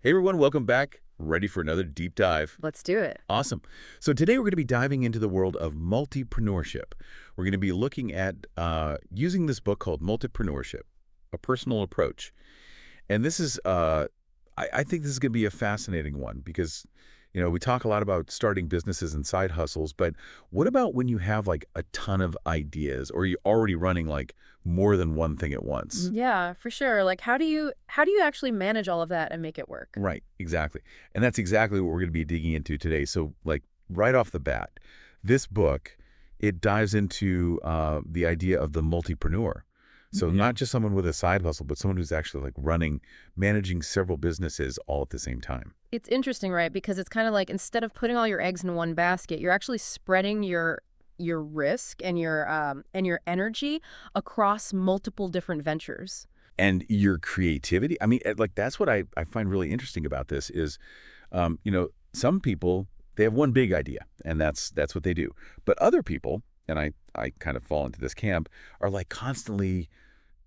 Hey everyone, welcome back. Ready for another deep dive. Let's do it. Awesome. So today we're going to be diving into the world of multipreneurship. We're going to be looking at using this book called Multipreneurship, a personal approach. And this is, I think this is going to be a fascinating one because, we talk a lot about starting businesses and side hustles, but what about when you have like a ton of ideas or you're already running like more than one thing at once? Yeah, for sure. Like how do you actually manage all of that and make it work? Right, exactly. And that's exactly what we're going to be digging into today. So, like, right off the bat, this book, it dives into the idea of the multipreneur. So not just someone with a side hustle, but someone who's actually like managing several businesses all at the same time. It's interesting, right? Because it's kind of like instead of putting all your eggs in one basket, you're actually spreading your risk and your energy across multiple different ventures. And your creativity, I mean, like that's what I find really interesting about this is, some people, they have one big idea and that's what they do. But other people, and I kind of fall into this camp, are like constantly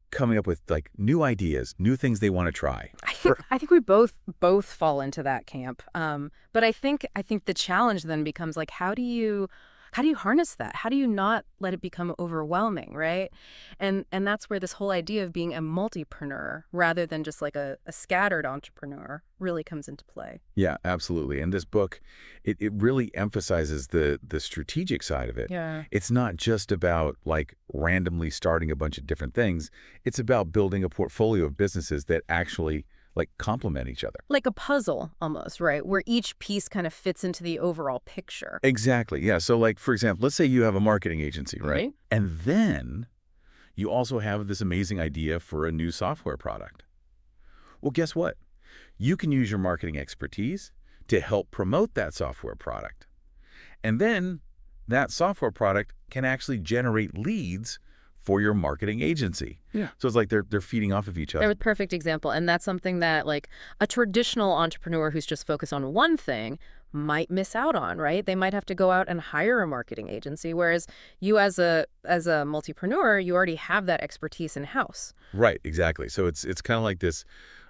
coming up with like new ideas, new things they want to try. I think we both fall into that camp. But I think the challenge then becomes like how do you harness that? How do you not let it become overwhelming, right? And that's where this whole idea of being a multipreneur rather than just like a scattered entrepreneur really comes into play. Yeah, absolutely. And this book, it really emphasizes the strategic side of it. Yeah. It's not just about like randomly starting a bunch of different things. It's about building a portfolio of businesses that actually like complement each other. Like a puzzle almost, right? Where each piece kind of fits into the overall picture. Exactly. Yeah. So like, for example, let's say you have a marketing agency, right? Right. And then you also have this amazing idea for a new software product. Well, guess what? You can use your marketing expertise to help promote that software product. And then that software product can actually generate leads for your marketing agency. Yeah. So it's like they're feeding off of each They're other. a perfect example. And that's something that like a traditional entrepreneur who's just focused on one thing might miss out on, right? They might have to go out and hire a marketing agency, whereas you as a multipreneur, you already have that expertise in-house. Right, exactly. So it's kind of like this,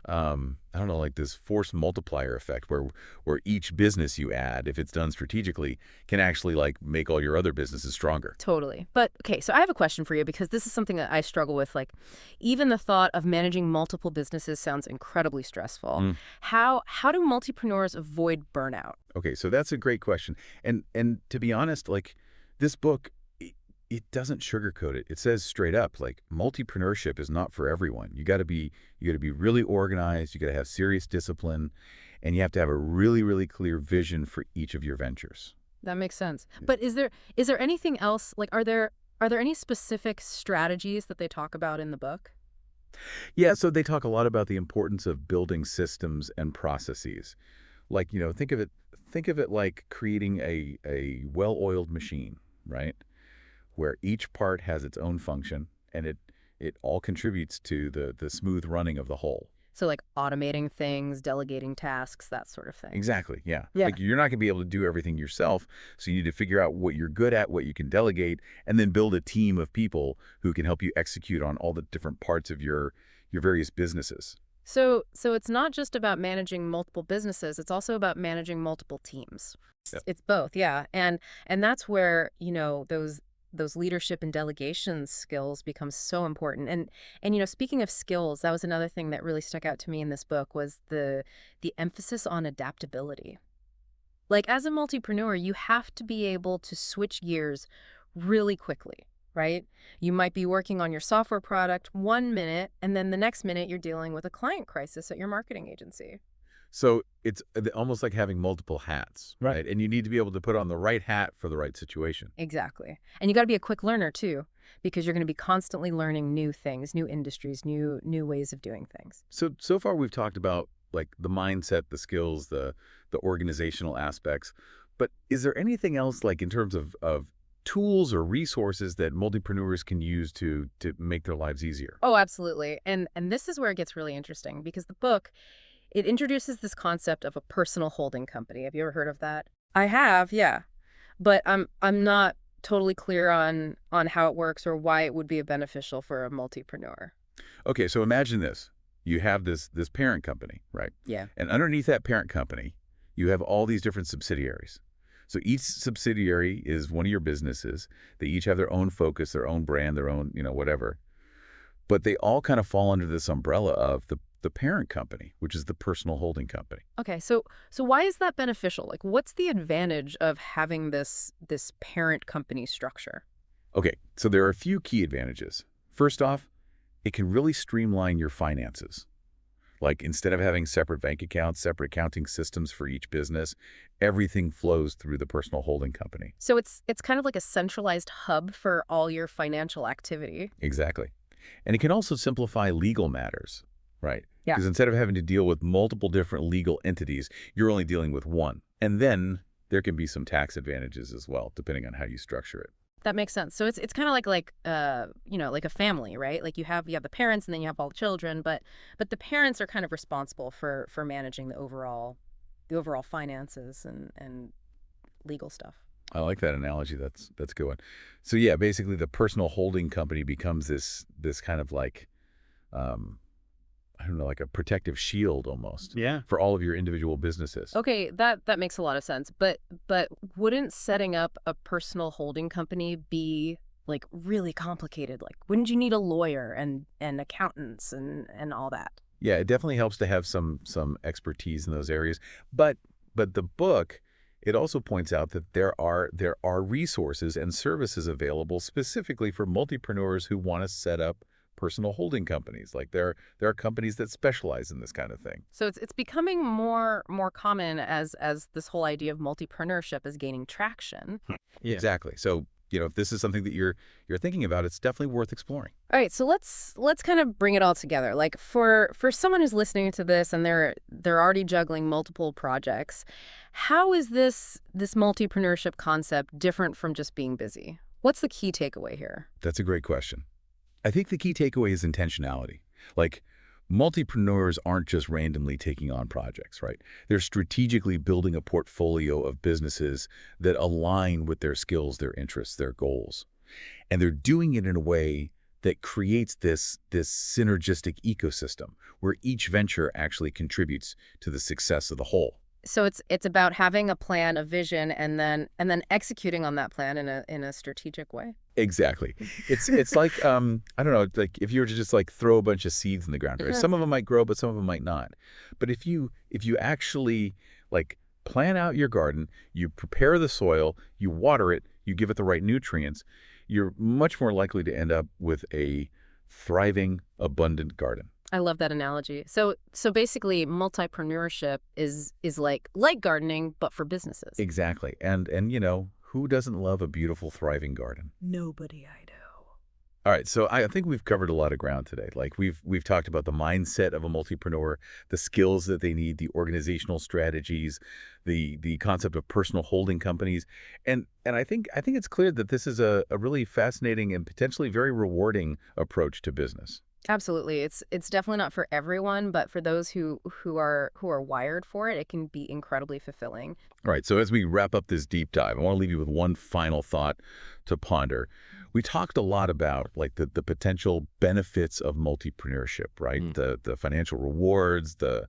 I don't know, like this force multiplier effect where each business you add, if it's done strategically, can actually like make all your other businesses stronger. Totally. But okay, so I have a question for you because this is something that I struggle with. Like, even the thought of managing multiple businesses sounds incredibly stressful. Mm. How do multipreneurs avoid burnout? Okay, so that's a great question. And to be honest, like this book, it doesn't sugarcoat it. It says straight up, like multipreneurship is not for everyone. You got to be really organized, you got to have serious discipline, and you have to have a really, really clear vision for each of your ventures. That makes sense. But is there anything else? Like, are there any specific strategies that they talk about in the book? Yeah, so they talk a lot about the importance of building systems and processes. Like, think of it like creating a well-oiled machine, right? Where each part has its own function and it all contributes to the smooth running of the whole. So like automating things, delegating tasks, that sort of thing. Exactly, yeah. Yeah. Like you're not going to be able to do everything yourself, so you need to figure out what you're good at, what you can delegate, and then build a team of people who can help you execute on all the different parts of your various businesses. So it's not just about managing multiple businesses, it's also about managing multiple teams. Yep. It's both, yeah. And that's where, those leadership and delegation skills become so important. And speaking of skills, that was another thing that really stuck out to me in this book was the emphasis on adaptability. Like as a multipreneur, you have to be able to switch gears really quickly, right? You might be working on your software product one minute, and then the next minute you're dealing with a client crisis at your marketing agency. So it's almost like having multiple hats, right? And you need to be able to put on the right hat for the right situation. Exactly. And you got to be a quick learner too, because you're going to be constantly learning new things, new industries, new ways of doing things. So far we've talked about like the mindset, the skills, the organizational aspects. But is there anything else like in terms of tools or resources that multipreneurs can use to make their lives easier? Oh, absolutely. And this is where it gets really interesting because the book, it introduces this concept of a personal holding company. Have you ever heard of that? I have, yeah. But I'm not totally clear on how it works or why it would be beneficial for a multipreneur. Okay, so imagine this. you have this parent company, right? Yeah. And underneath that parent company, you have all these different subsidiaries. So each subsidiary is one of your businesses. They each have their own focus, their own brand, their own, whatever. But they all kind of fall under this umbrella of the parent company, which is the personal holding company. Okay, so why is that beneficial? Like, what's the advantage of having this parent company structure? Okay, so there are a few key advantages. First off, it can really streamline your finances. Like instead of having separate bank accounts, separate accounting systems for each business, everything flows through the personal holding company. So it's kind of like a centralized hub for all your financial activity. Exactly. And it can also simplify legal matters, right? Yeah. Because instead of having to deal with multiple different legal entities, you're only dealing with one. And then there can be some tax advantages as well, depending on how you structure it. That makes sense. So it's kind of like a family, right? Like you have the parents and then you have all the children, but the parents are kind of responsible for managing the overall finances and legal stuff. I like that analogy. That's a good one. So yeah, basically the personal holding company becomes this kind of like I don't know, like a protective shield almost. Yeah. For all of your individual businesses. Okay, that makes a lot of sense. But wouldn't setting up a personal holding company be like really complicated? Like, wouldn't you need a lawyer and accountants and all that? Yeah, it definitely helps to have some expertise in those areas. But the book, it also points out that there are resources and services available specifically for multipreneurs who want to set up personal holding companies. Like there are companies that specialize in this kind of thing. So it's becoming more common as this whole idea of multipreneurship is gaining traction. Yeah. Exactly. So, if this is something that you're thinking about, it's definitely worth exploring. All right, so let's kind of bring it all together. Like for someone who's listening to this and they're already juggling multiple projects, how is this multipreneurship concept different from just being busy? What's the key takeaway here? That's a great question. I think the key takeaway is intentionality. Like, multipreneurs aren't just randomly taking on projects, right? They're strategically building a portfolio of businesses that align with their skills, their interests, their goals. And they're doing it in a way that creates this synergistic ecosystem where each venture actually contributes to the success of the whole. So it's about having a plan, a vision, and then executing on that plan in a strategic way. Exactly. It's like I don't know, like if you were to just like throw a bunch of seeds in the ground, right? Some of them might grow, but some of them might not. But if you actually like plan out your garden, you prepare the soil, you water it, you give it the right nutrients, you're much more likely to end up with a thriving, abundant garden. I love that analogy. So basically, multipreneurship is like gardening, but for businesses. Exactly. And who doesn't love a beautiful, thriving garden? Nobody I know. All right, so I think we've covered a lot of ground today. Like we've talked about the mindset of a multipreneur, the skills that they need, the organizational strategies, the concept of personal holding companies, and I think it's clear that this is a really fascinating and potentially very rewarding approach to business. Absolutely. It's definitely not for everyone, but for those who are wired for it, it can be incredibly fulfilling. All right, so as we wrap up this deep dive, I want to leave you with one final thought to ponder. We talked a lot about like the potential benefits of multipreneurship, right? The financial rewards, the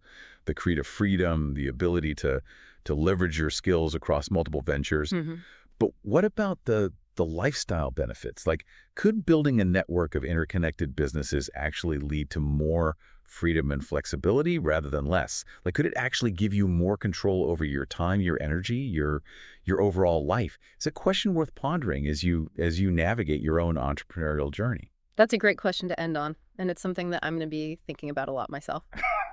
creative freedom, the ability to leverage your skills across multiple ventures. But what about the lifestyle benefits? Like, could building a network of interconnected businesses actually lead to more freedom and flexibility rather than less? Like, could it actually give you more control over your time, your energy, your overall life? It's a question worth pondering as you navigate your own entrepreneurial journey. That's a great question to end on, and it's something that I'm going to be thinking about a lot myself.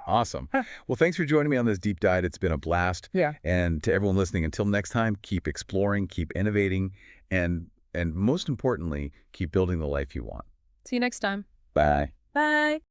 Awesome. Well, thanks for joining me on this deep dive. It's been a blast. Yeah. And to everyone listening, until next time, keep exploring, keep innovating, and most importantly, keep building the life you want. See you next time. Bye. Bye.